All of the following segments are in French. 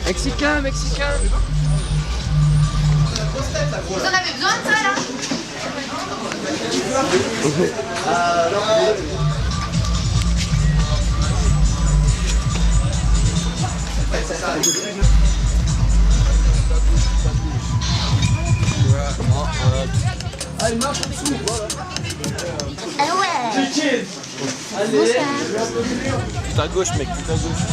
Mexicain, mexicain. Vous en avez besoin de ça là? Ah, il marche en dessous, voilà. Ah ouais. Allez. Tout à gauche, mec, tout à gauche.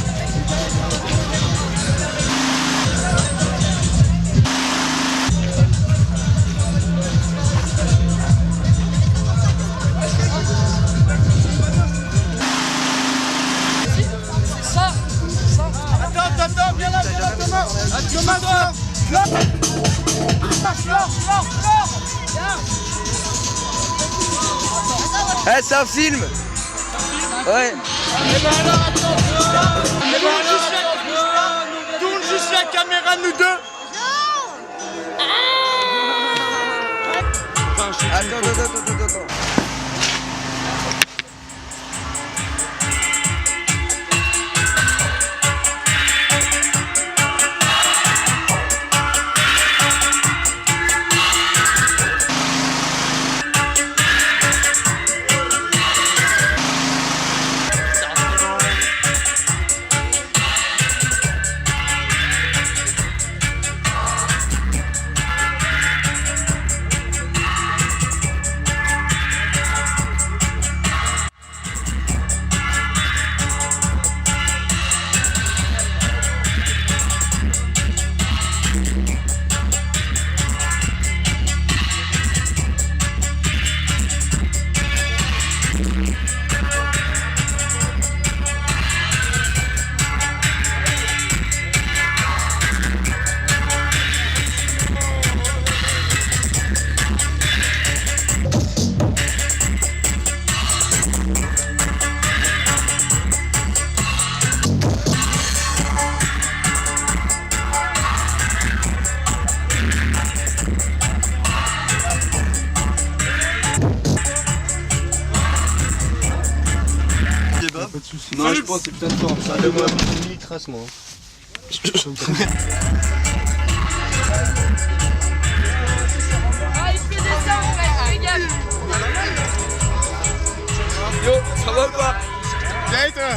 Attends, viens là, Thomas. Thomas, Flore. Eh, c'est un film. Ouais. Eh ben alors, attention. Tourne juste la caméra, nous deux. Attends. Non, je pense que c'est peut-être fort. Ça le moi, il trace moi. Ah, il fait des seins, frère, regarde. Yo, ça va ou pas?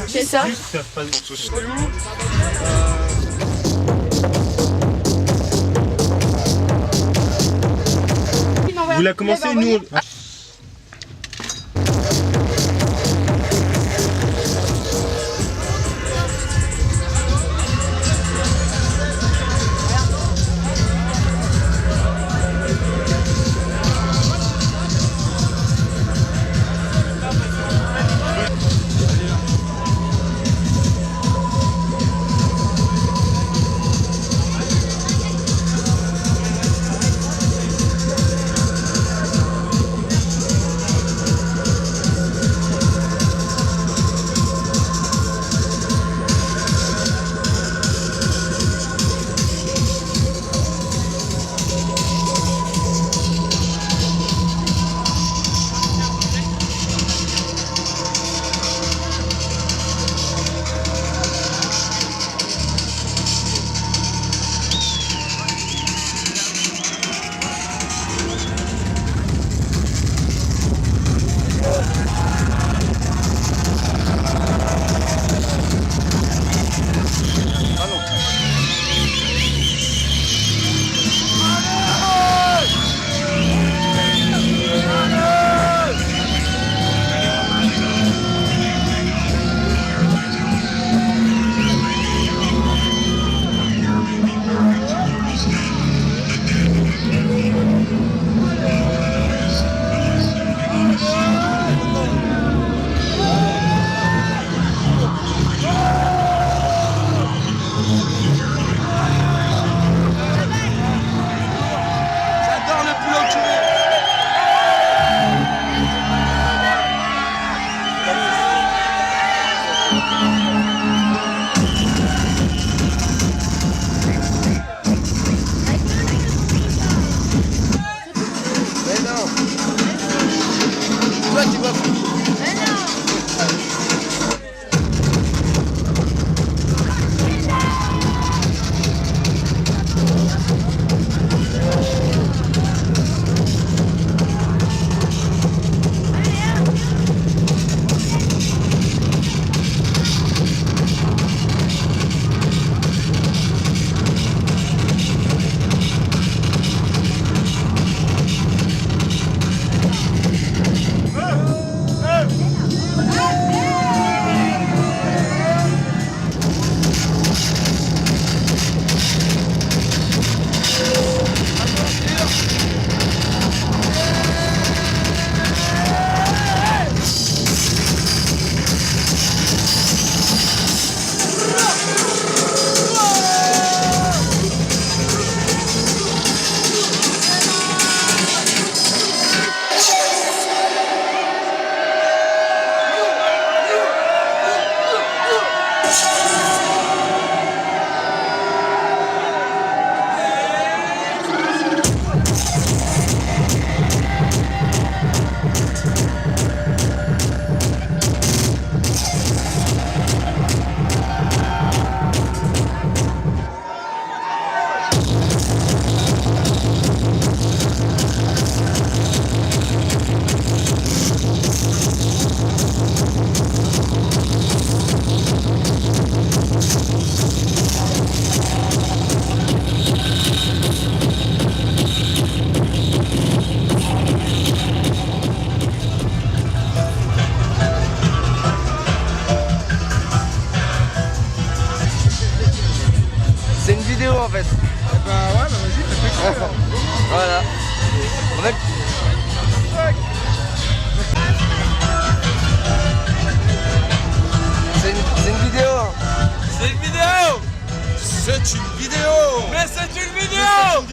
C'est ça. Vous la commencez, nous. C'est une vidéo en fait. Bah ouais, bah vas-y, fais quoi. Voilà. On est... C'est une vidéo. C'est une vidéo. C'est une vidéo. Mais c'est une vidéo.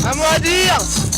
Un mot à dire.